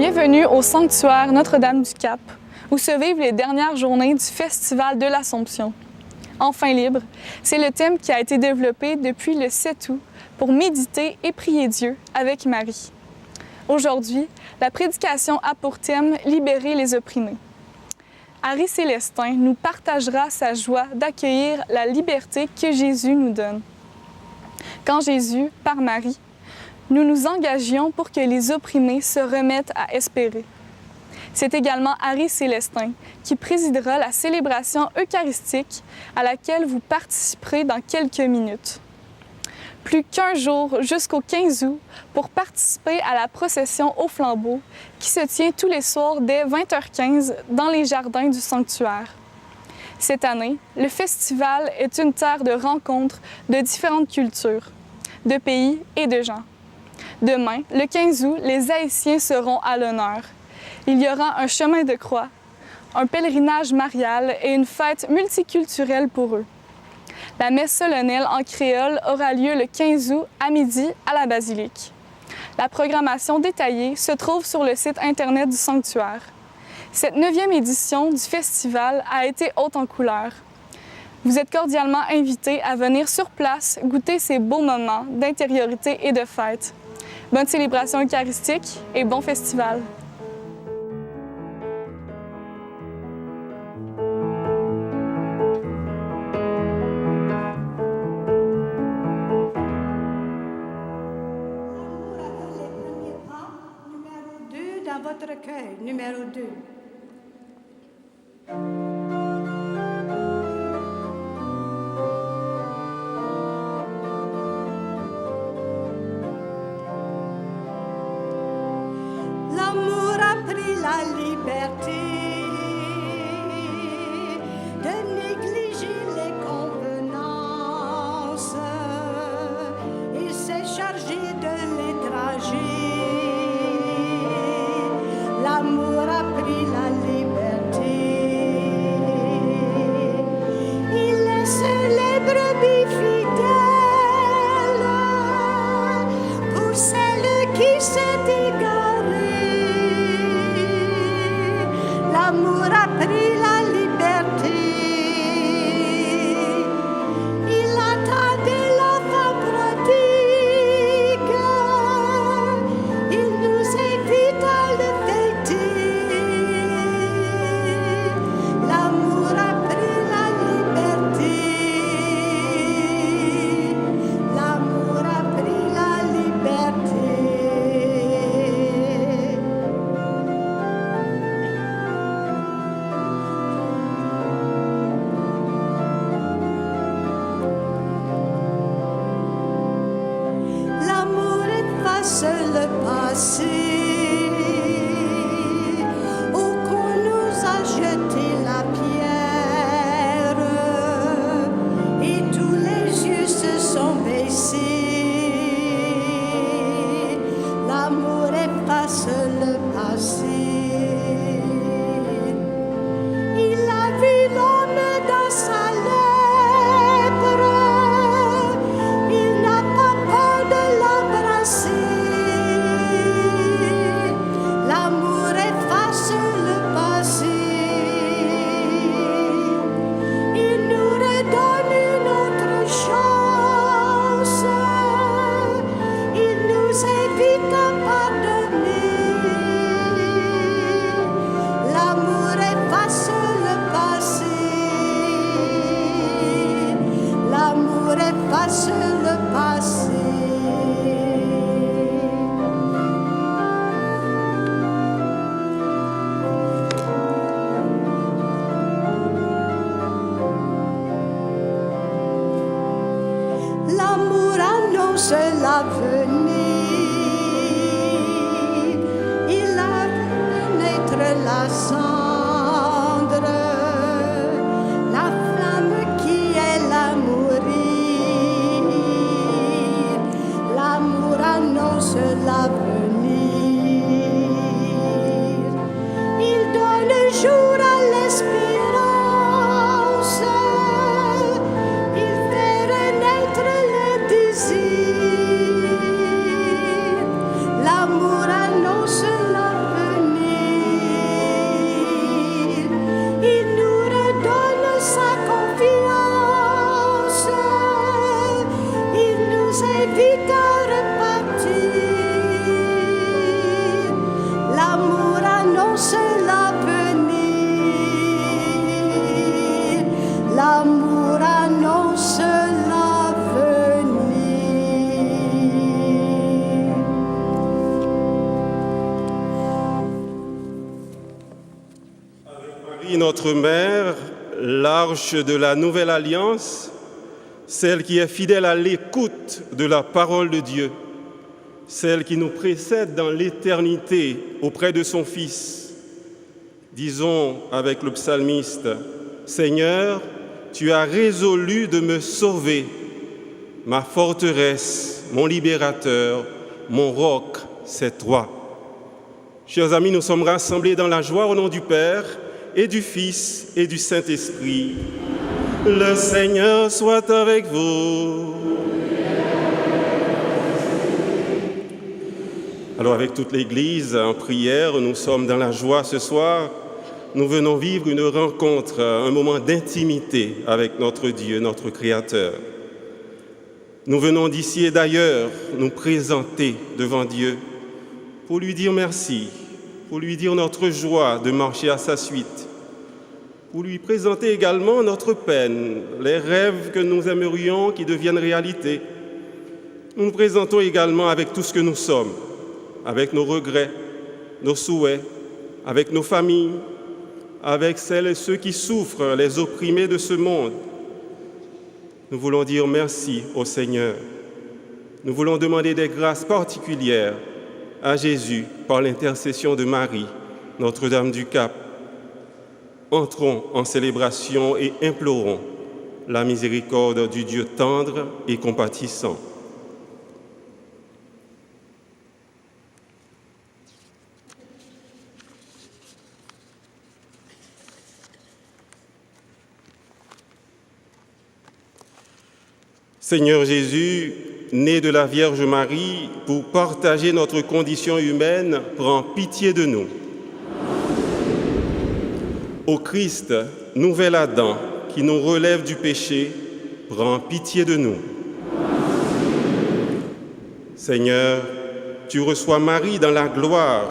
Bienvenue au sanctuaire Notre-Dame-du-Cap, où se vivent les dernières journées du Festival de l'Assomption. Enfin libre, c'est le thème qui a été développé depuis le 7 août pour méditer et prier Dieu avec Marie. Aujourd'hui, la prédication a pour thème « Libérer les opprimés ». Harry Célestin nous partagera sa joie d'accueillir la liberté que Jésus nous donne. Quand Jésus, par Marie, nous nous engagions pour que les opprimés se remettent à espérer. C'est également Harry Célestin qui présidera la célébration eucharistique à laquelle vous participerez dans quelques minutes. Plus qu'un jour jusqu'au 15 août pour participer à la procession au flambeau qui se tient tous les soirs dès 20h15 dans les jardins du sanctuaire. Cette année, le festival est une terre de rencontres de différentes cultures, de pays et de gens. Demain, le 15 août, les Haïtiens seront à l'honneur. Il y aura un chemin de croix, un pèlerinage marial et une fête multiculturelle pour eux. La messe solennelle en créole aura lieu le 15 août à midi à la basilique. La programmation détaillée se trouve sur le site Internet du sanctuaire. Cette 9e édition du festival a été haute en couleurs. Vous êtes cordialement invités à venir sur place goûter ces beaux moments d'intériorité et de fête. Bonne célébration eucharistique et bon festival! Dans votre recueil, numéro 2. L'amour a pris la liberté de négliger les convenances. Il s'est chargé de les trager. L'amour a pris la liberté. Il laisse les brebis fidèles pour celles qui s'est égarées. L'amour a pris la liberté. Il attendait l'enfant prodigue. Il nous invite à le l'amour a pris la liberté. L'amour a pris la liberté. L'amour efface le passé. Jeter la pierre et tous les yeux se sont baissés. L'amour efface le passé. Il a vu l'homme dans sa lèpre. Il n'a pas peur de l'embrasser. L'amour efface le passé. Efface le passé. L'amour annonce l'avenir. Il a vu naître la cendre, la flamme qui est l'amour. L'amour annonce l'avenir. Il donne jour à l'espérance. Il fait renaître le désir. L'amour annonce l'avenir. annonce l'avenir. L'amour annonce l'avenir. Avec Marie, notre mère, l'arche de la nouvelle alliance, celle qui est fidèle à l'écoute de la parole de Dieu, celle qui nous précède dans l'éternité auprès de son Fils. Disons avec le psalmiste, « Seigneur, tu as résolu de me sauver, ma forteresse, mon libérateur, mon roc, c'est toi. » Chers amis, nous sommes rassemblés dans la joie au nom du Père et du Fils et du Saint-Esprit. Le Seigneur soit avec vous. Alors avec toute l'Église en prière, nous sommes dans la joie ce soir. Nous venons vivre une rencontre, un moment d'intimité avec notre Dieu, notre Créateur. Nous venons d'ici et d'ailleurs nous présenter devant Dieu pour lui dire merci, pour lui dire notre joie de marcher à sa suite, pour lui présenter également notre peine, les rêves que nous aimerions qui deviennent réalité. Nous nous présentons également avec tout ce que nous sommes, avec nos regrets, nos souhaits, avec nos familles, avec celles et ceux qui souffrent, les opprimés de ce monde. Nous voulons dire merci au Seigneur. Nous voulons demander des grâces particulières à Jésus par l'intercession de Marie, Notre-Dame du Cap. Entrons en célébration et implorons la miséricorde du Dieu tendre et compatissant. Seigneur Jésus, né de la Vierge Marie, pour partager notre condition humaine, prends pitié de nous. Ô Christ, nouvel Adam, qui nous relève du péché, prends pitié de nous. Seigneur, tu reçois Marie dans la gloire,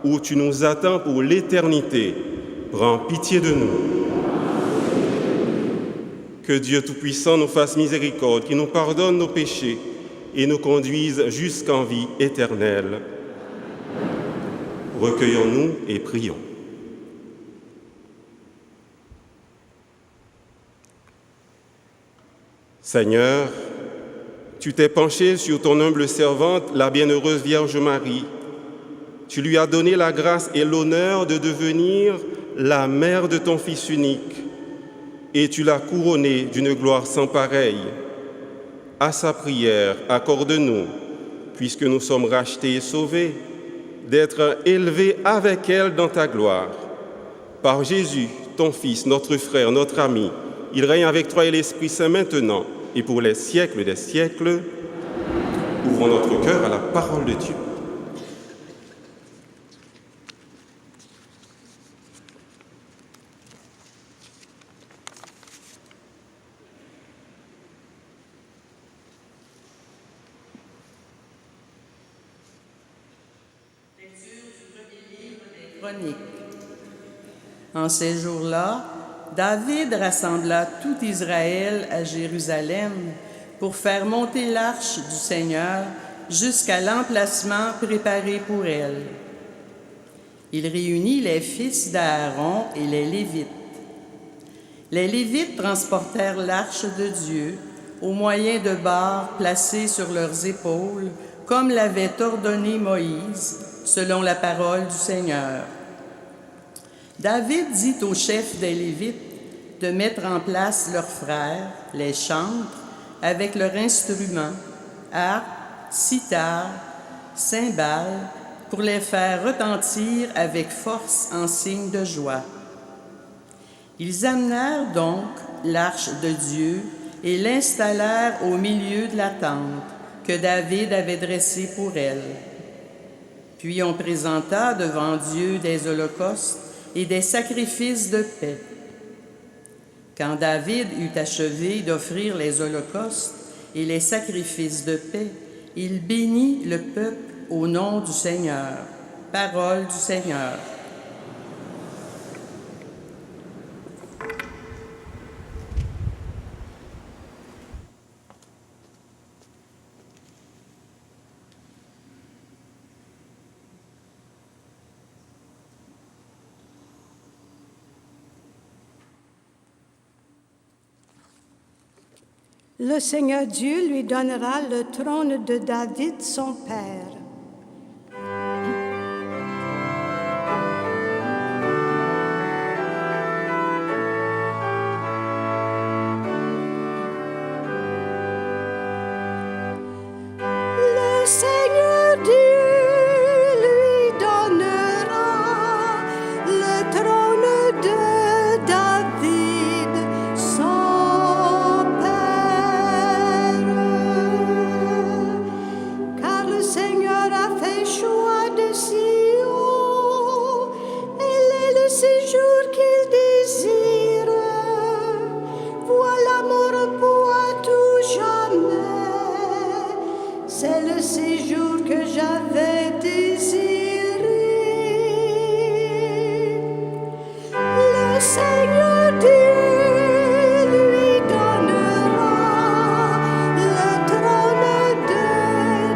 où tu nous attends pour l'éternité, prends pitié de nous. Que Dieu Tout-Puissant nous fasse miséricorde, qu'il nous pardonne nos péchés et nous conduise jusqu'en vie éternelle. Recueillons-nous et prions. Seigneur, tu t'es penché sur ton humble servante, la bienheureuse Vierge Marie. Tu lui as donné la grâce et l'honneur de devenir la mère de ton Fils unique. Et tu l'as couronnée d'une gloire sans pareille. À sa prière, accorde-nous, puisque nous sommes rachetés et sauvés, d'être élevés avec elle dans ta gloire. Par Jésus, ton Fils, notre frère, notre ami, il règne avec toi et l'Esprit Saint maintenant et pour les siècles des siècles. Ouvrons notre cœur à la parole de Dieu. Chronique. En ces jours-là, David rassembla tout Israël à Jérusalem pour faire monter l'arche du Seigneur jusqu'à l'emplacement préparé pour elle. Il réunit les fils d'Aaron et les Lévites. Les Lévites transportèrent l'arche de Dieu au moyen de barres placées sur leurs épaules, comme l'avait ordonné Moïse, selon la parole du Seigneur. David dit aux chefs des Lévites de mettre en place leurs frères, les chantres, avec leurs instruments, harpe, cithare, cymbales, pour les faire retentir avec force en signe de joie. Ils amenèrent donc l'arche de Dieu et l'installèrent au milieu de la tente que David avait dressée pour elle. Puis on présenta devant Dieu des holocaustes et des sacrifices de paix. Quand David eut achevé d'offrir les holocaustes et les sacrifices de paix, il bénit le peuple au nom du Seigneur. Parole du Seigneur. Le Seigneur Dieu lui donnera le trône de David, son père. Le Seigneur Dieu lui donnera le trône de David, son père. Car le Seigneur a fait choix de Sion, elle est le séjour qu'il désire. Voilà mon repos à tout jamais. C'est le séjour que j'avais désiré. Le Seigneur Dieu lui donnera le trône de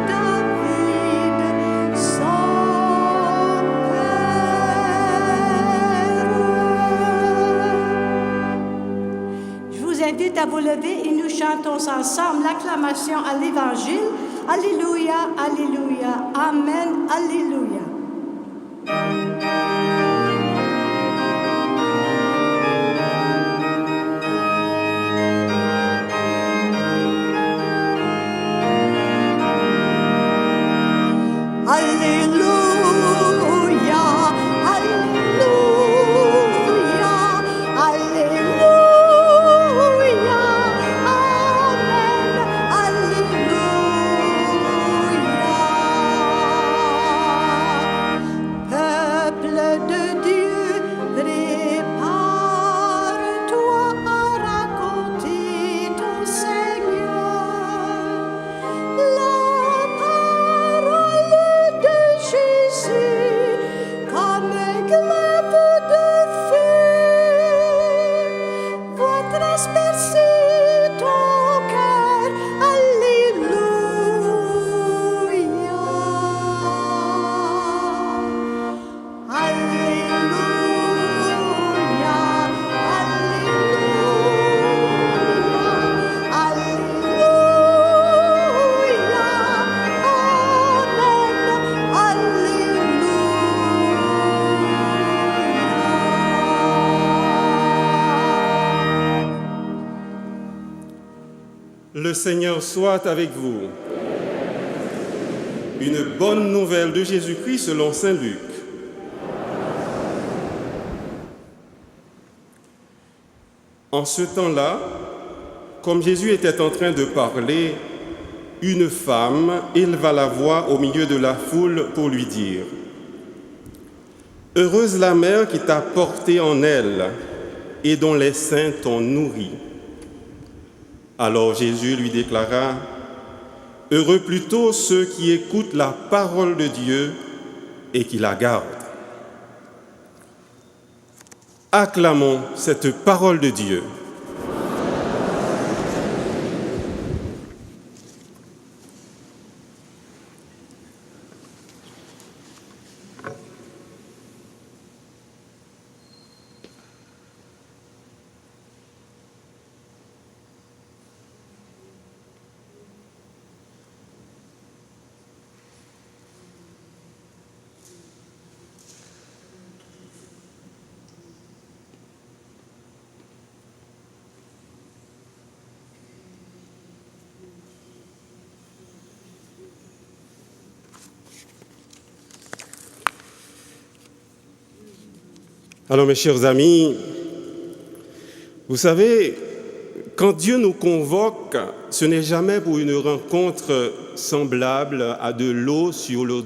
David, son père. Je vous invite à vous lever et nous chantons ensemble l'acclamation à l'Évangile. Alléluia, Alléluia, Amen, Alléluia. Alléluia, Alléluia, Alléluia, Amen, Alléluia. Peuple de Dieu, prépare-toi à raconter ton Seigneur. La parole de Jésus, comme un glaive de feu, va transpercer ton cœur. Alléluia. Alléluia. Alléluia. Alléluia. Amen. Alléluia. Le Seigneur soit avec vous. Une bonne nouvelle de Jésus-Christ selon saint Luc. En ce temps-là, comme Jésus était en train de parler, une femme éleva la voix au milieu de la foule pour lui dire « Heureuse la mère qui t'a porté en elle et dont les seins t'ont nourri. » Alors Jésus lui déclara « Heureux plutôt ceux qui écoutent la parole de Dieu et qui la gardent. » Acclamons cette parole de Dieu. Alors mes chers amis, vous savez, quand Dieu nous convoque, ce n'est jamais pour une rencontre semblable à de l'eau sur le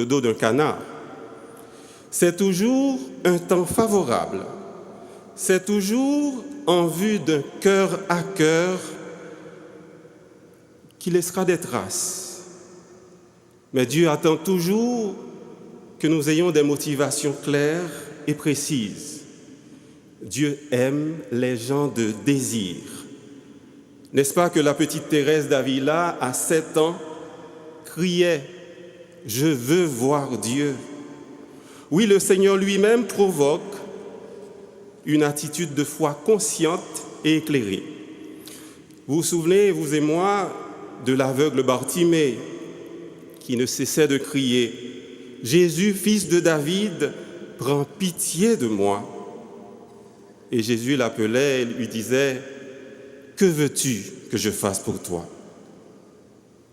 dos d'un canard. C'est toujours un temps favorable. C'est toujours en vue d'un cœur à cœur qui laissera des traces. Mais Dieu attend toujours que nous ayons des motivations claires et précises. Dieu aime les gens de désir. N'est-ce pas que la petite Thérèse d'Avila, à 7 ans, criait « Je veux voir Dieu ». Oui, le Seigneur lui-même provoque une attitude de foi consciente et éclairée. Vous vous souvenez, vous et moi, de l'aveugle Bartimée qui ne cessait de crier « Jésus, fils de David, prends pitié de moi !» Et Jésus l'appelait et lui disait « Que veux-tu que je fasse pour toi ?»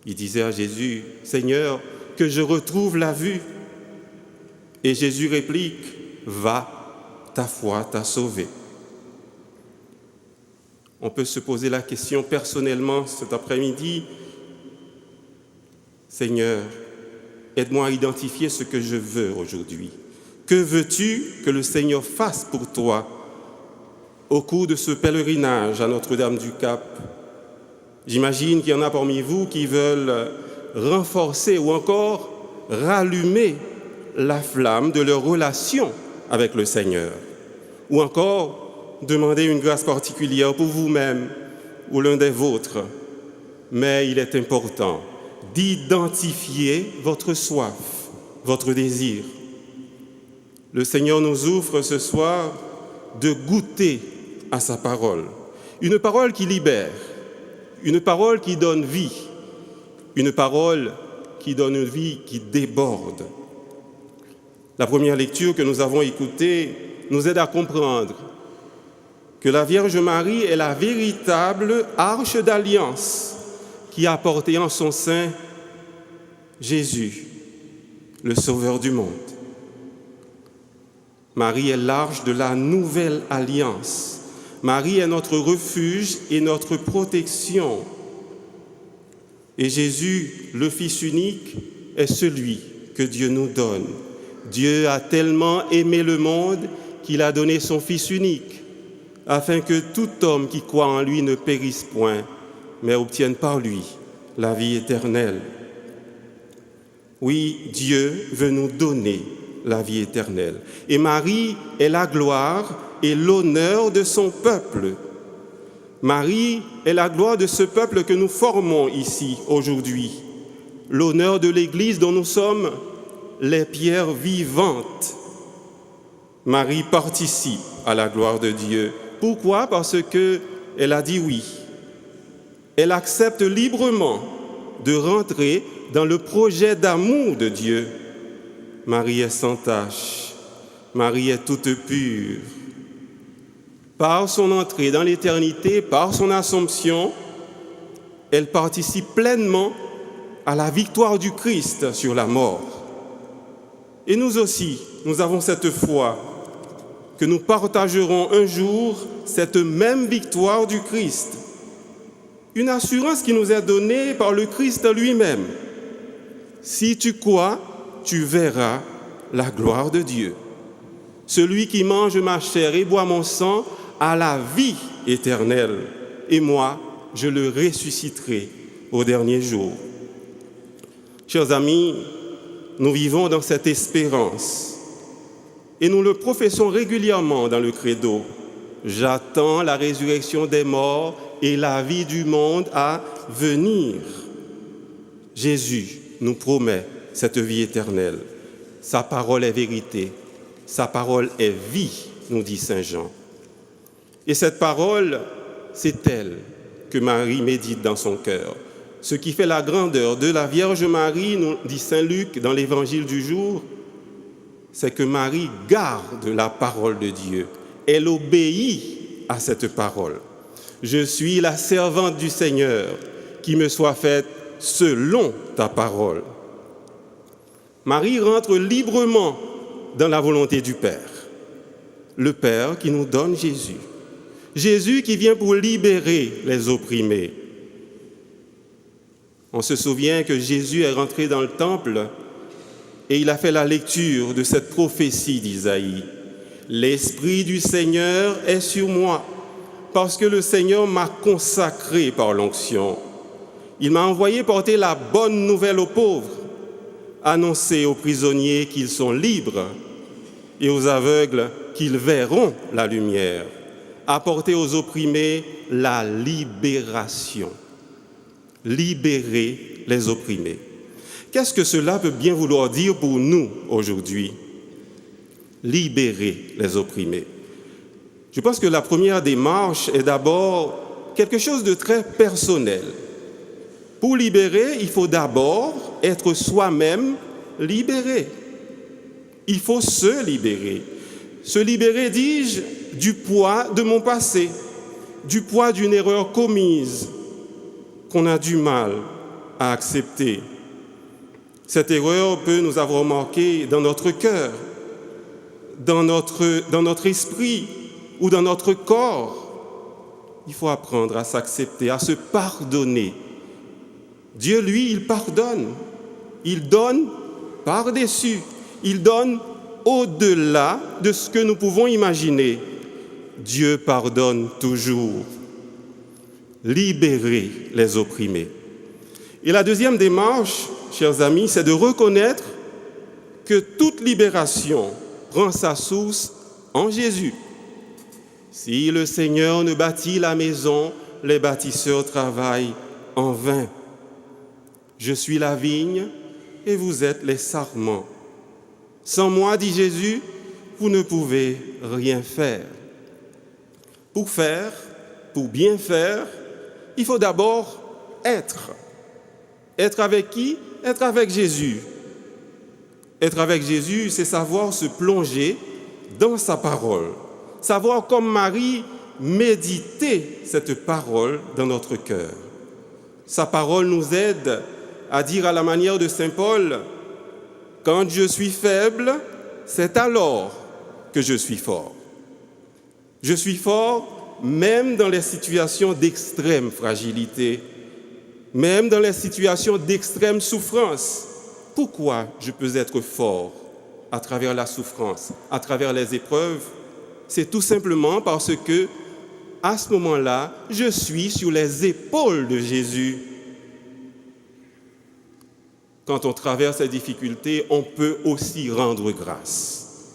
Il disait à Jésus « Seigneur, que je retrouve la vue. » Et Jésus réplique « Va, ta foi t'a sauvé. » On peut se poser la question personnellement cet après-midi. Seigneur, aide-moi à identifier ce que je veux aujourd'hui. Que veux-tu que le Seigneur fasse pour toi au cours de ce pèlerinage à Notre-Dame-du-Cap? J'imagine qu'il y en a parmi vous qui veulent renforcer ou encore rallumer la flamme de leur relation avec le Seigneur. Ou encore demander une grâce particulière pour vous-même ou l'un des vôtres. Mais il est important d'identifier votre soif, votre désir. Le Seigneur nous offre ce soir de goûter à sa parole. Une parole qui libère, une parole qui donne vie, une parole qui donne une vie qui déborde. La première lecture que nous avons écoutée nous aide à comprendre que la Vierge Marie est la véritable arche d'alliance qui a porté en son sein Jésus, le Sauveur du monde. Marie est l'arche de la nouvelle alliance. Marie est notre refuge et notre protection. Et Jésus, le Fils unique, est celui que Dieu nous donne. Dieu a tellement aimé le monde qu'il a donné son Fils unique, afin que tout homme qui croit en lui ne périsse point, mais obtienne par lui la vie éternelle. Oui, Dieu veut nous donner la vie éternelle. Et Marie est la gloire et l'honneur de son peuple. Marie est la gloire de ce peuple que nous formons ici aujourd'hui, l'honneur de l'Église dont nous sommes les pierres vivantes. Marie participe à la gloire de Dieu. Pourquoi? Parce qu'elle a dit oui. Elle accepte librement de rentrer dans le projet d'amour de Dieu. Marie est sans tache. Marie est toute pure. Par son entrée dans l'éternité, par son Assomption, elle participe pleinement à la victoire du Christ sur la mort. Et nous aussi, nous avons cette foi que nous partagerons un jour cette même victoire du Christ. Une assurance qui nous est donnée par le Christ lui-même. Si tu crois, tu verras la gloire de Dieu. Celui qui mange ma chair et boit mon sang a la vie éternelle, et moi, je le ressusciterai au dernier jour. Chers amis, nous vivons dans cette espérance et nous le professons régulièrement dans le credo. J'attends la résurrection des morts et la vie du monde à venir. Jésus nous promet cette vie éternelle. Sa parole est vérité, sa parole est vie, nous dit Saint Jean. Et cette parole, c'est elle que Marie médite dans son cœur. Ce qui fait la grandeur de la Vierge Marie, nous dit Saint Luc dans l'Évangile du jour, c'est que Marie garde la parole de Dieu. Elle obéit à cette parole. Je suis la servante du Seigneur, qui me soit faite selon ta parole. Marie rentre librement dans la volonté du Père. Le Père qui nous donne Jésus. Jésus qui vient pour libérer les opprimés. On se souvient que Jésus est rentré dans le temple et il a fait la lecture de cette prophétie d'Isaïe. « L'Esprit du Seigneur est sur moi, parce que le Seigneur m'a consacré par l'onction. Il m'a envoyé porter la bonne nouvelle aux pauvres, annoncer aux prisonniers qu'ils sont libres et aux aveugles qu'ils verront la lumière, apporter aux opprimés la libération. » Libérer les opprimés. Qu'est-ce que cela peut bien vouloir dire pour nous aujourd'hui? Libérer les opprimés. Je pense que la première démarche est d'abord quelque chose de très personnel. Pour libérer, il faut d'abord être soi-même libéré. Il faut se libérer. Se libérer, dis-je, du poids de mon passé, du poids d'une erreur commise qu'on a du mal à accepter. Cette erreur peut nous avoir marqué dans notre cœur, dans notre esprit ou dans notre corps. Il faut apprendre à s'accepter, à se pardonner. Dieu, lui, il pardonne. Il donne par-dessus. Il donne au-delà de ce que nous pouvons imaginer. Dieu pardonne toujours. Libérer les opprimés. Et la deuxième démarche, chers amis, c'est de reconnaître que toute libération prend sa source en Jésus. Si le Seigneur ne bâtit la maison, les bâtisseurs travaillent en vain. Je suis la vigne et vous êtes les sarments. Sans moi, dit Jésus, vous ne pouvez rien faire. Pour bien faire, il faut d'abord être. Être avec qui? Être avec Jésus. Être avec Jésus, c'est savoir se plonger dans sa parole. Savoir, comme Marie, méditer cette parole dans notre cœur. Sa parole nous aide à dire à la manière de Saint Paul, « Quand je suis faible, c'est alors que je suis fort. » Je suis fort même dans les situations d'extrême fragilité, même dans les situations d'extrême souffrance. Pourquoi je peux être fort à travers la souffrance, à travers les épreuves? C'est tout simplement parce que, à ce moment-là, je suis sur les épaules de Jésus. Quand on traverse ces difficultés, on peut aussi rendre grâce.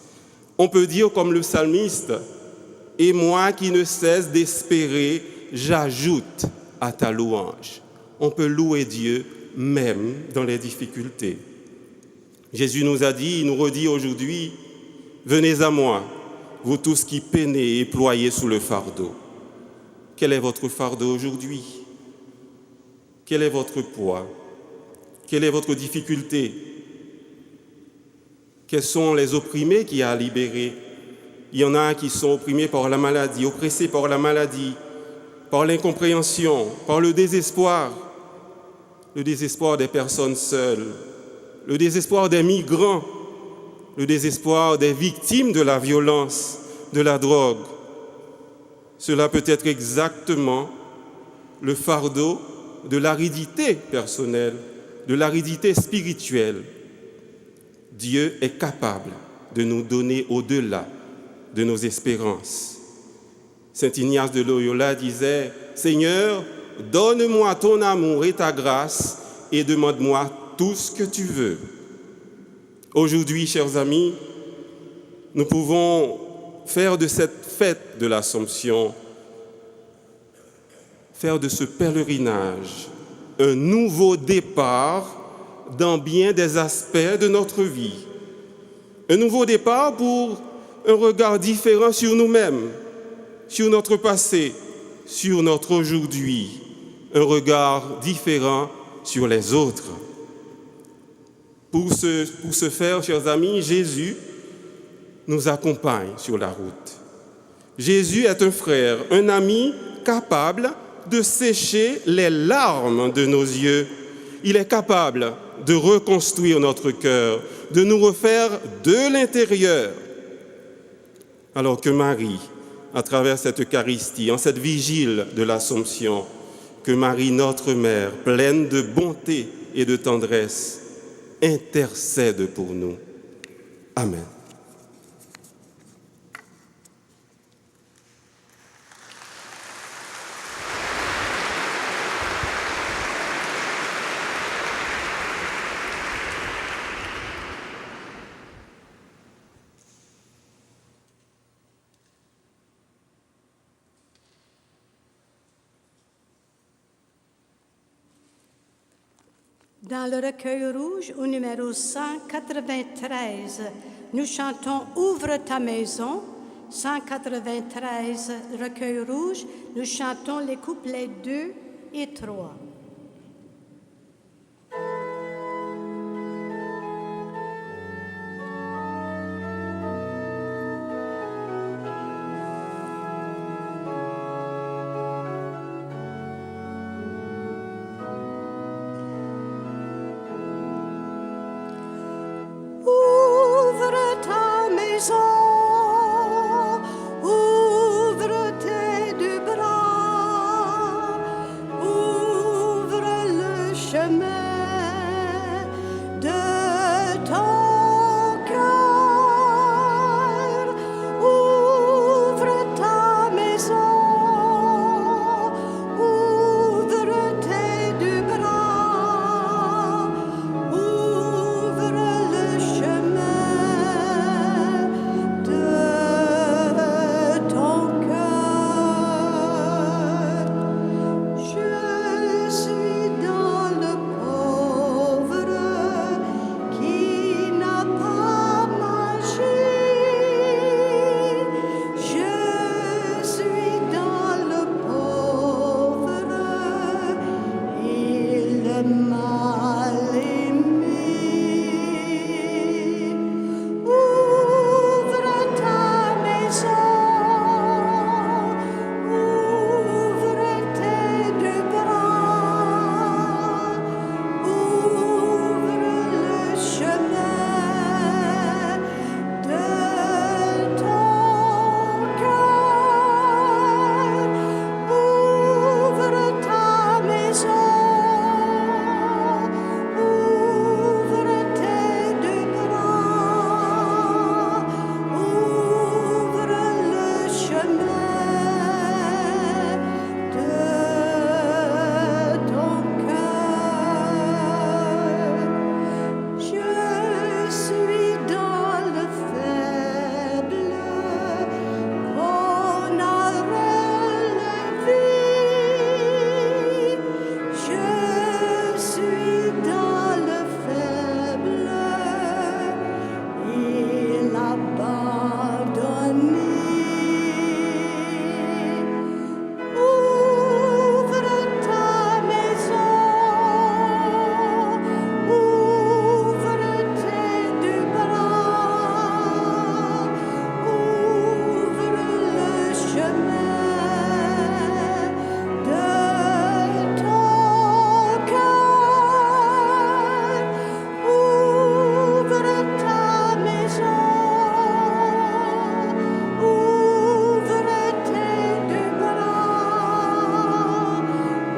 On peut dire comme le psalmiste, « Et moi qui ne cesse d'espérer, j'ajoute à ta louange. » On peut louer Dieu même dans les difficultés. Jésus nous a dit, il nous redit aujourd'hui, « Venez à moi, vous tous qui peinez et ployez sous le fardeau. » Quel est votre fardeau aujourd'hui? Quel est votre poids? Quelle est votre difficulté? Quels sont les opprimés qu'il y a à libérer? Il y en a qui sont opprimés par la maladie, oppressés par la maladie, par l'incompréhension, par le désespoir des personnes seules, le désespoir des migrants, le désespoir des victimes de la violence, de la drogue. Cela peut être exactement le fardeau de l'aridité personnelle, de l'aridité spirituelle. Dieu est capable de nous donner au-delà de nos espérances. Saint Ignace de Loyola disait « Seigneur, donne-moi ton amour et ta grâce et demande-moi tout ce que tu veux. » Aujourd'hui, chers amis, nous pouvons faire de cette fête de l'Assomption, faire de ce pèlerinage un nouveau départ dans bien des aspects de notre vie. Un nouveau départ pour un regard différent sur nous-mêmes, sur notre passé, sur notre aujourd'hui. Un regard différent sur les autres. Pour ce faire, chers amis, Jésus nous accompagne sur la route. Jésus est un frère, un ami capable de sécher les larmes de nos yeux. Il est capable de reconstruire notre cœur, de nous refaire de l'intérieur. Alors que Marie, à travers cette Eucharistie, en cette vigile de l'Assomption, que Marie, notre Mère, pleine de bonté et de tendresse, intercède pour nous. Amen. Dans le recueil rouge, au numéro 193, nous chantons « Ouvre ta maison » 193, recueil rouge, nous chantons les couplets 2 et 3. Ouvre ta maison, ouvre tes deux bras, ouvre le chemin de ton cœur, ouvre ta maison, ouvre tes deux bras, ouvre le chemin de ton cœur. Je suis dans le pauvre qui n'a pas mangé. Je suis dans le pauvre et le mal aimé. Ouvre ta maison, ouvre tes deux bras, ouvre le chemin de ton cœur, ouvre ta maison, ouvre tes deux bras, ouvre le chemin de ton cœur. Je suis dans le faible qu'on a relevé. Je suis dans le faible et l'abandonné. Ouvre ta maison, ouvre tes deux bras, ouvre le chemin de ton cœur, ouvre ta maison, ouvre tes deux bras,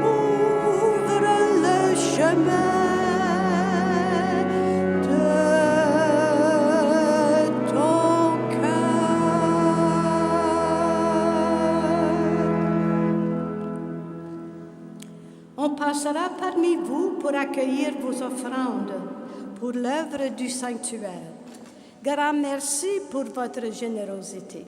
ouvre le chemin de ton cœur. On passera parmi vous pour accueillir vos offrandes pour l'œuvre du sanctuaire. Grand merci pour votre générosité.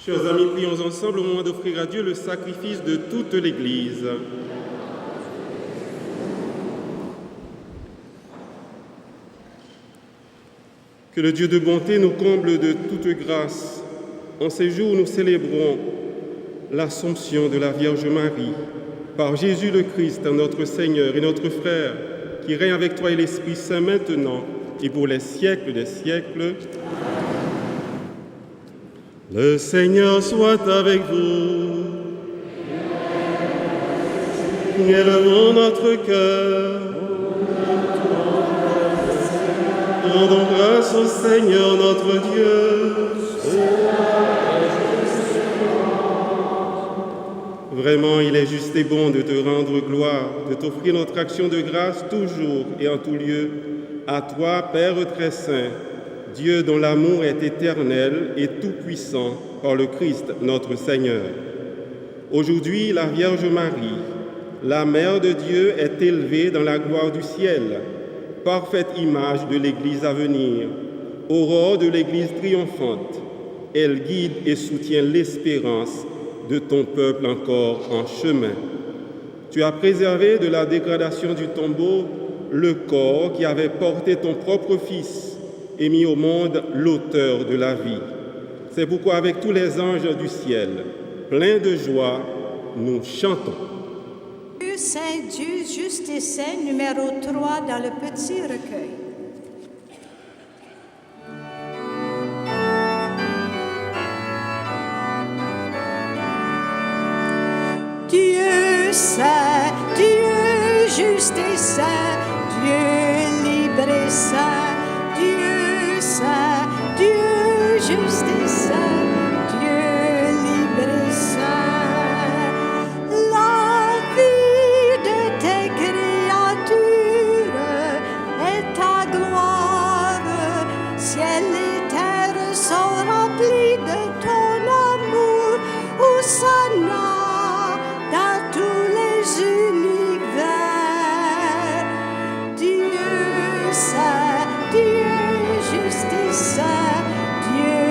Chers amis, prions ensemble au moment d'offrir à Dieu le sacrifice de toute l'Église. Que le Dieu de bonté nous comble de toute grâce. En ces jours, nous célébrons l'Assomption de la Vierge Marie par Jésus le Christ, notre Seigneur et notre Frère, qui règne avec toi et l'Esprit Saint maintenant et pour les siècles des siècles. Le Seigneur soit avec vous. Élevons notre cœur. Rendons grâce au Seigneur notre Dieu. Vraiment, il est juste et bon de te rendre gloire, de t'offrir notre action de grâce toujours et en tout lieu. À toi, Père très saint, Dieu dont l'amour est éternel et tout-puissant par le Christ notre Seigneur. Aujourd'hui, la Vierge Marie, la Mère de Dieu, est élevée dans la gloire du ciel, parfaite image de l'Église à venir, aurore de l'Église triomphante. Elle guide et soutient l'espérance de ton peuple encore en chemin. Tu as préservé de la dégradation du tombeau le corps qui avait porté ton propre Fils et mis au monde l'auteur de la vie. C'est pourquoi avec tous les anges du ciel, pleins de joie, nous chantons. Dieu saint, Dieu juste et saint, numéro 3 dans le petit recueil. Dieu saint, Dieu juste et saint, Dieu libre et saint, Dieu saint, Dieu juste et saint, Dieu libre et saint. La vie de tes créatures est ta gloire, ciel et terre sont remplis de ton amour, Hosanna dans tous les univers. Dieu saint, Dieu juste et saint, Dieu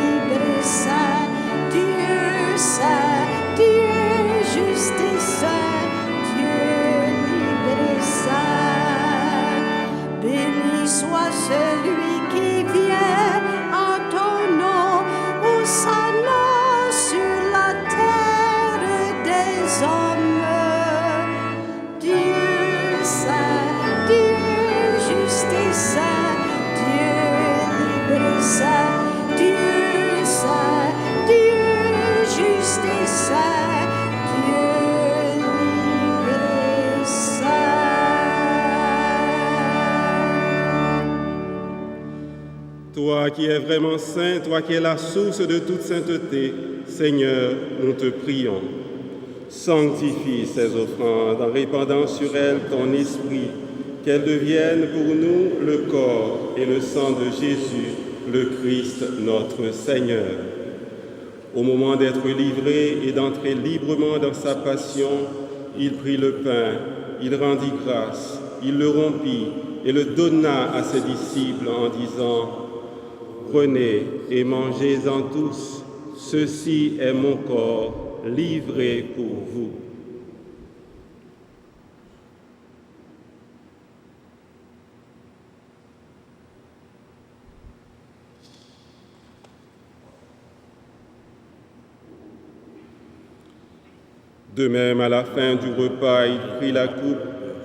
libre et saint, Dieu saint, Dieu juste et saint, Dieu libre et saint. Béni soit celui qui vient en ton nom, Hosanna sur la terre des hommes. Dieu saint, Dieu juste et saint, Dieu libre et saint, Dieu saint, Dieu juste et saint, Dieu libre et saint. Toi qui es vraiment saint, toi qui es la source de toute sainteté, Seigneur, nous te prions. Sanctifie ces offrandes en répandant sur elles ton esprit, qu'elles deviennent pour nous le corps et le sang de Jésus, le Christ notre Seigneur. Au moment d'être livré et d'entrer librement dans sa passion, il prit le pain, il rendit grâce, il le rompit et le donna à ses disciples en disant « Prenez et mangez-en tous, ceci est mon corps livré pour vous. » De même, à la fin du repas, il prit la coupe,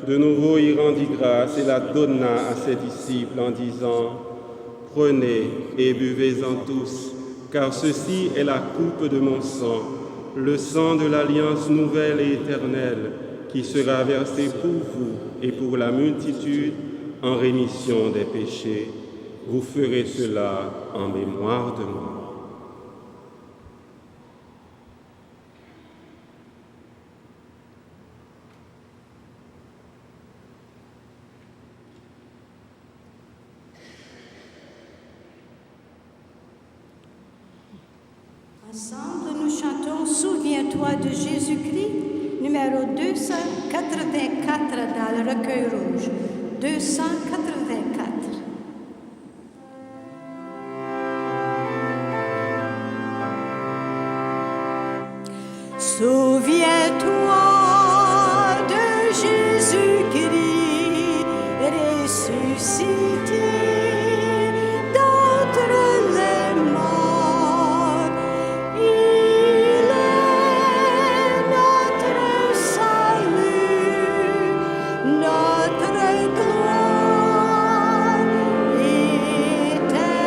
de nouveau il rendit grâce et la donna à ses disciples en disant « Prenez et buvez-en tous, car ceci est la coupe de mon sang, le sang de l'alliance nouvelle et éternelle, qui sera versé pour vous et pour la multitude en rémission des péchés. Vous ferez cela en mémoire de moi. » Ensemble, nous chantons « Souviens-toi de Jésus-Christ », numéro 284 dans le recueil rouge. 284. Souviens-toi de Jésus-Christ ressuscité d'entre les morts. Il est notre salut, notre gloire éternelle.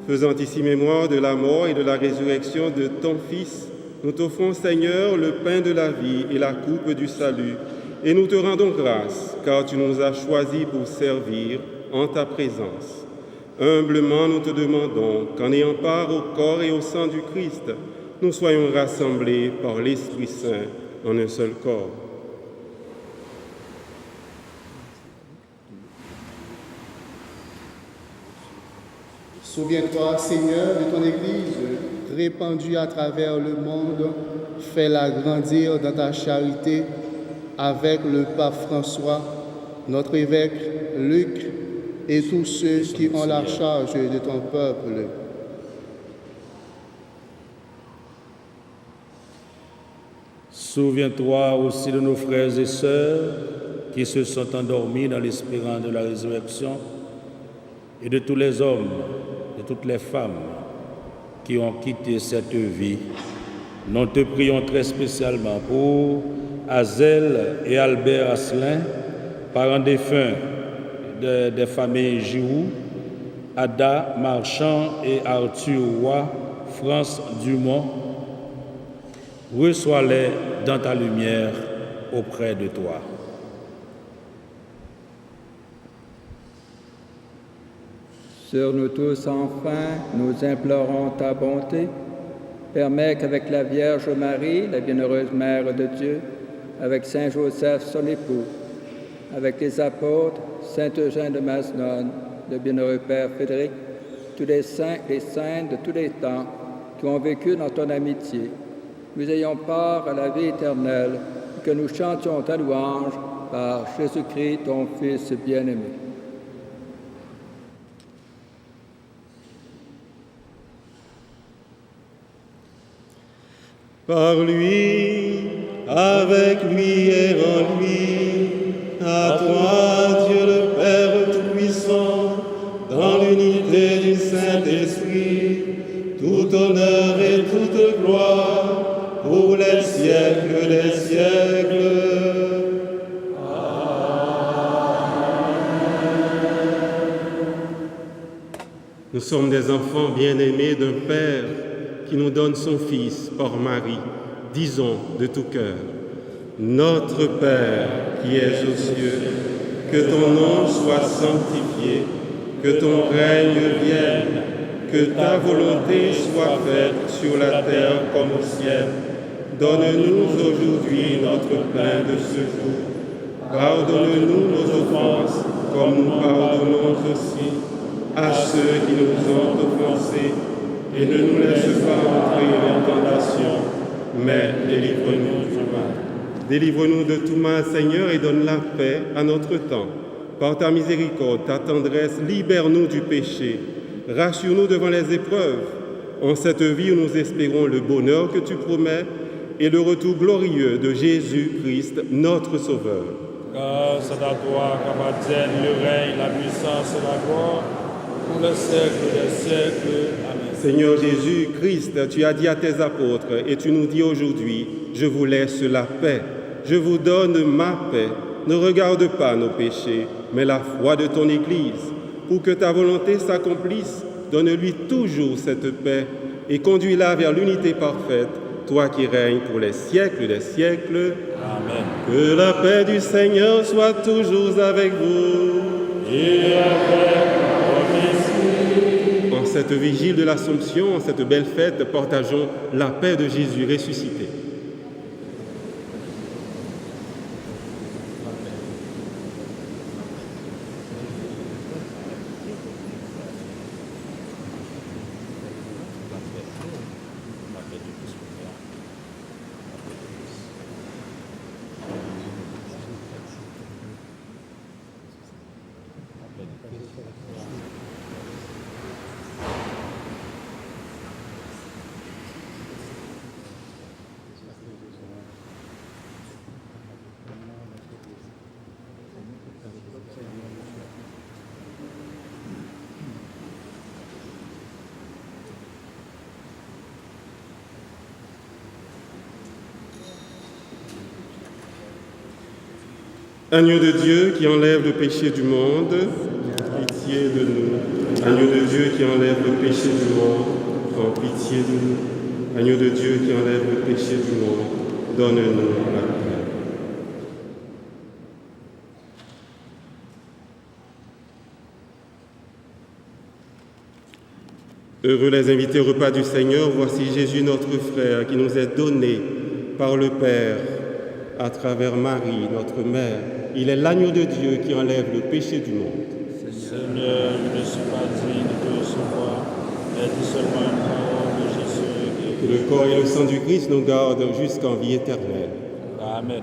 Faisant ici mémoire de la mort et de la résurrection de ton Fils, nous t'offrons, Seigneur, le pain de la vie et la coupe du salut, et nous te rendons grâce, car tu nous as choisis pour servir en ta présence. Humblement, nous te demandons qu'en ayant part au corps et au sang du Christ, nous soyons rassemblés par l'Esprit Saint en un seul corps. Souviens-toi, Seigneur, de ton Église, répandue à travers le monde. Fais-la grandir dans ta charité avec le pape François, notre évêque Luc et tous ceux qui ont la charge de ton peuple. Souviens-toi aussi de nos frères et sœurs qui se sont endormis dans l'espérance de la résurrection et de tous les hommes, de toutes les femmes qui ont quitté cette vie. Nous te prions très spécialement pour Azel et Albert Asselin, parents défunts des familles Giroux, Ada Marchand et Arthur Roy, France Dumont. Reçois-les dans ta lumière auprès de toi. Sur nous tous, enfin, nous implorons ta bonté. Permets qu'avec la Vierge Marie, la bienheureuse Mère de Dieu, avec Saint Joseph, son époux, avec les apôtres, Saint Eugène de Masnonne, le bienheureux Père Frédéric, tous les saints et saintes de tous les temps qui ont vécu dans ton amitié, nous ayons part à la vie éternelle et que nous chantions ta louange par Jésus-Christ, ton Fils bien-aimé. Par lui, avec lui et en lui, à toi, Dieu le Père Tout-Puissant, dans l'unité du Saint-Esprit, tout honneur et toute gloire, pour les siècles des siècles. Nous sommes des enfants bien-aimés d'un Père qui nous donne son Fils par Marie. Disons de tout cœur: Notre Père qui es aux cieux, que ton nom soit sanctifié, que ton règne vienne, que ta volonté soit faite sur la terre comme au ciel. Donne-nous aujourd'hui notre pain de ce jour. Pardonne-nous nos offenses, comme nous pardonnons aussi à ceux qui nous ont offensés. Et ne nous laisse pas entrer en tentation, mais délivre-nous du mal. Délivre-nous de tout mal, Seigneur, et donne la paix à notre temps. Par ta miséricorde, ta tendresse, libère-nous du péché. Rassure-nous devant les épreuves. En cette vie où nous espérons le bonheur que tu promets et le retour glorieux de Jésus-Christ, notre Sauveur. Grâce à toi, qu'appartiennent le règne, la puissance et la gloire, pour le siècle des siècles. Amen. Seigneur Jésus-Christ, tu as dit à tes apôtres, et tu nous dis aujourd'hui: je vous laisse la paix, je vous donne ma paix. Ne regarde pas nos péchés, mais la foi de ton Église. Pour que ta volonté s'accomplisse, donne-lui toujours cette paix et conduis-la vers l'unité parfaite, toi qui règnes pour les siècles des siècles. Amen. Que la paix du Seigneur soit toujours avec vous. Et avec votre esprit. En cette vigile de l'Assomption, en cette belle fête, partageons la paix de Jésus ressuscité. Agneau de Dieu qui enlève le péché du monde, pitié de nous. Agneau de Dieu qui enlève le péché du monde, en pitié de nous. Agneau de Dieu qui enlève le péché du monde, donne-nous la paix. Heureux les invités au repas du Seigneur, voici Jésus notre frère qui nous est donné par le Père à travers Marie, notre mère. Il est l'agneau de Dieu qui enlève le péché du monde. Seigneur, je ne suis pas digne de te recevoir, mais dis seulement une parole de Jésus. Que le corps et le sang du Christ nous gardent jusqu'en vie éternelle. Amen.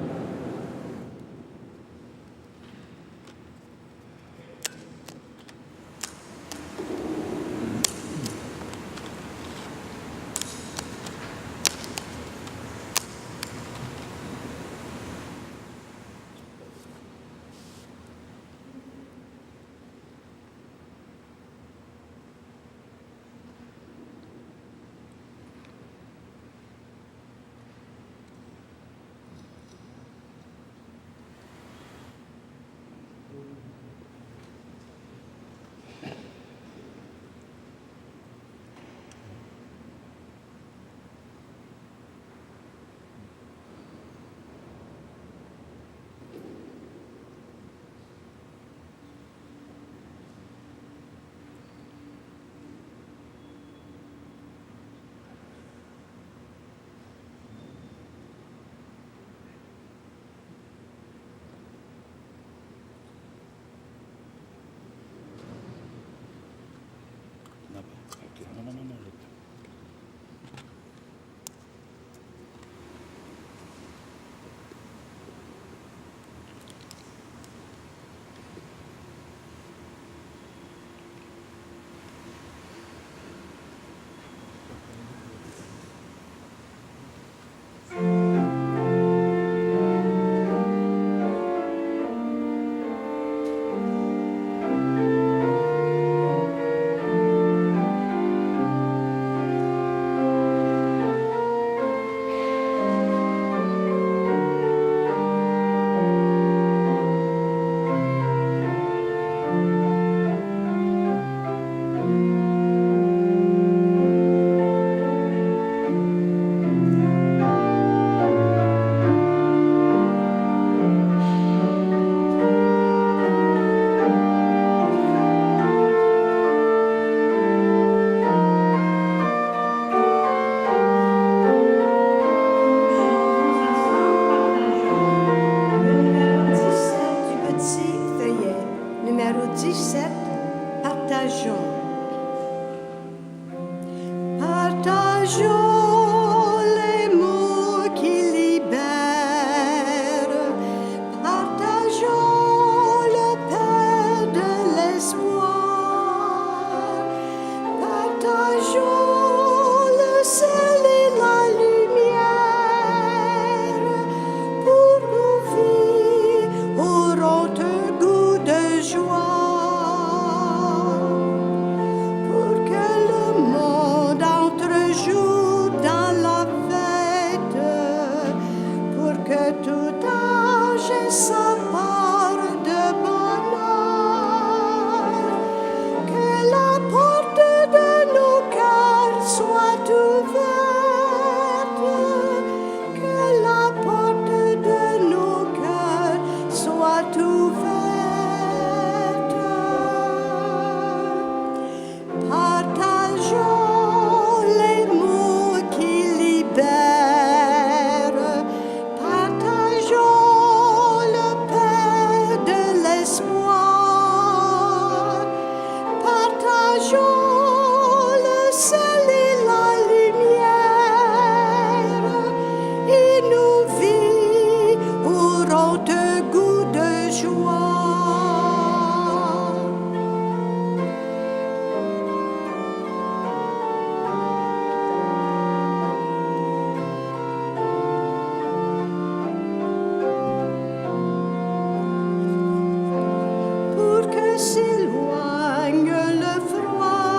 S'éloigne le froid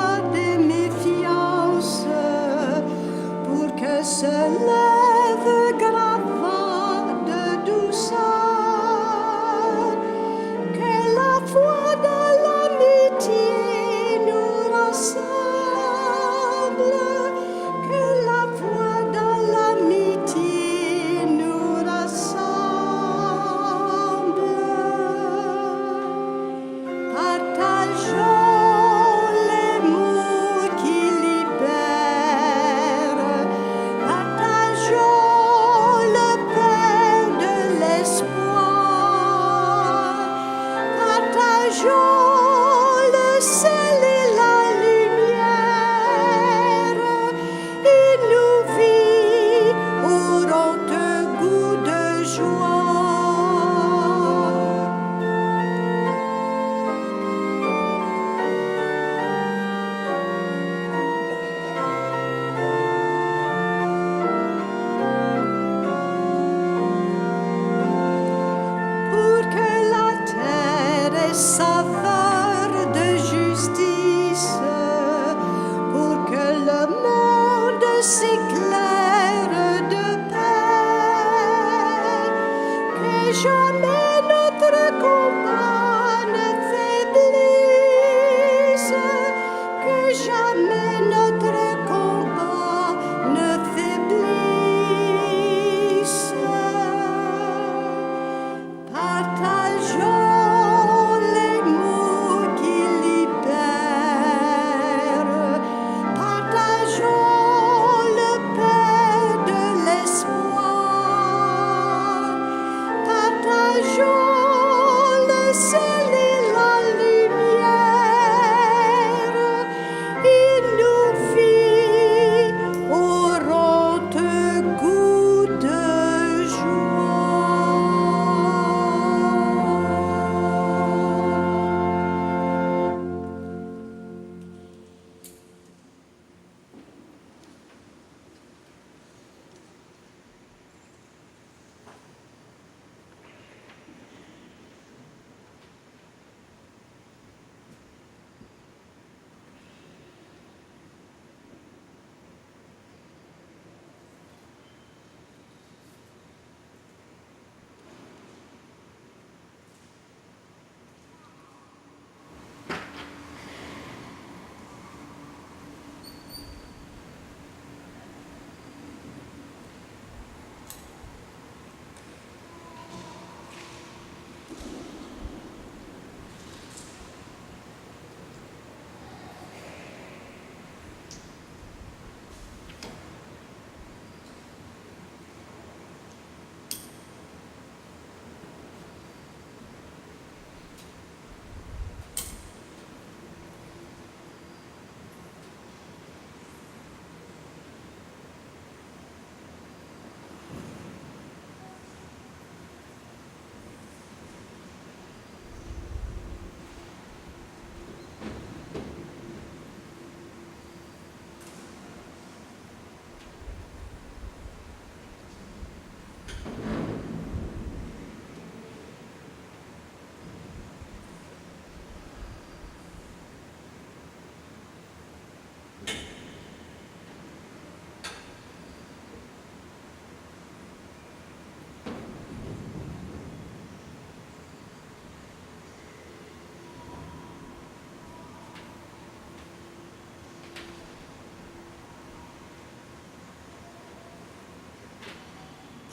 sel et la lumière, et nos vies auront un goût de joie. Pour que la terre ait saveur de justice, pour que le monde s'éclaire de paix, que jamais notre combat ne faiblisse, que jamais notre combat ne faiblisse. Partageons les mots qui libèrent, partageons le pain de l'espoir, partageons le sel et la lumière, et nos vies auront un goût de joie.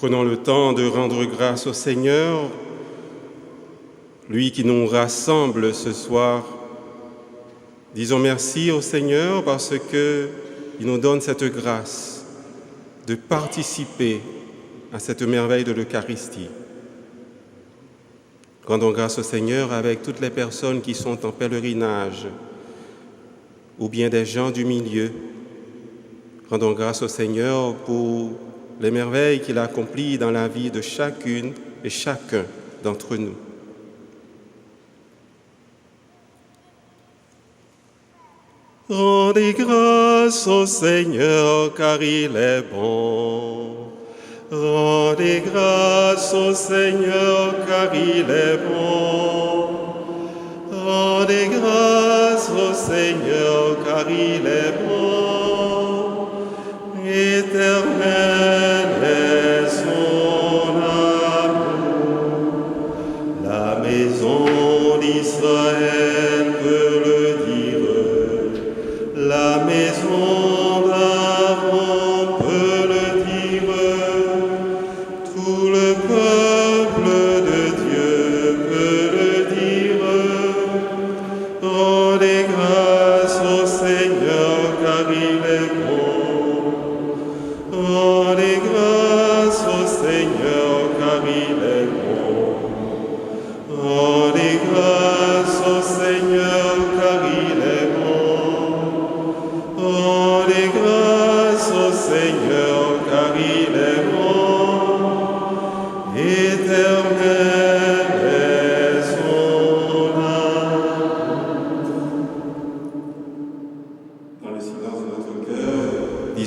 Prenons le temps de rendre grâce au Seigneur, lui qui nous rassemble ce soir. Disons merci au Seigneur parce qu'il nous donne cette grâce de participer à cette merveille de l'Eucharistie. Rendons grâce au Seigneur avec toutes les personnes qui sont en pèlerinage ou bien des gens du milieu. Rendons grâce au Seigneur pour les merveilles qu'il a accomplies dans la vie de chacune et chacun d'entre nous. Rendez grâce au Seigneur car il est bon. Rendez grâce au Seigneur car il est bon. Rendez grâce au Seigneur car il est bon. Éternel est son amour. La maison d'Israël peut le dire. La maison d'Aaron peut le dire. Tout le peuple de Dieu peut le dire. Rendez grâce au Seigneur car il est bon. Rendez grâce au Seigneur car il est bon. Rendez grâce au Seigneur car il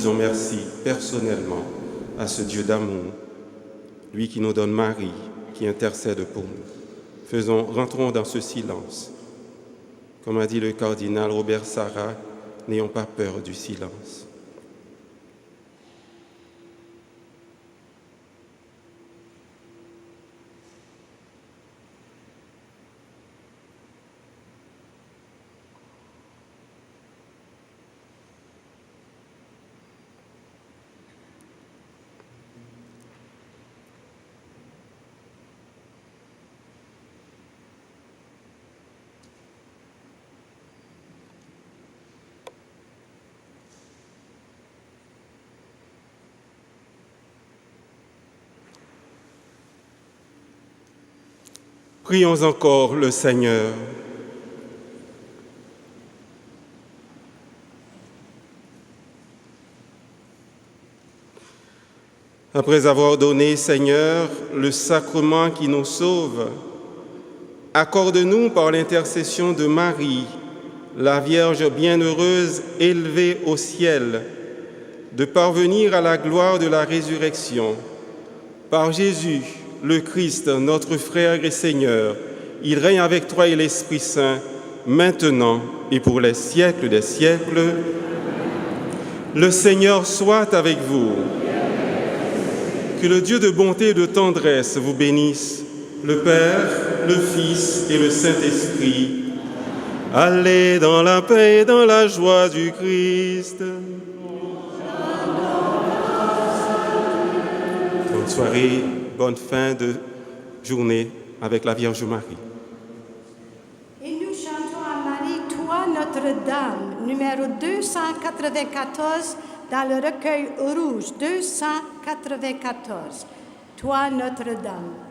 disons merci personnellement à ce Dieu d'amour, lui qui nous donne Marie, qui intercède pour nous. Rentrons dans ce silence. Comme a dit le cardinal Robert Sarrat, n'ayons pas peur du silence. Prions encore le Seigneur. Après avoir donné, Seigneur, le sacrement qui nous sauve, accorde-nous par l'intercession de Marie, la Vierge bienheureuse élevée au ciel, de parvenir à la gloire de la résurrection. Par Jésus, le Christ, notre frère et Seigneur, il règne avec toi et l'Esprit Saint, maintenant et pour les siècles des siècles. Le Seigneur soit avec vous. Que le Dieu de bonté et de tendresse vous bénisse, le Père, le Fils et le Saint-Esprit. Allez dans la paix et dans la joie du Christ. Bonne soirée. Bonne fin de journée avec la Vierge Marie. Et nous chantons à Marie, toi Notre-Dame, numéro 294 dans le recueil rouge, 294. Toi Notre-Dame.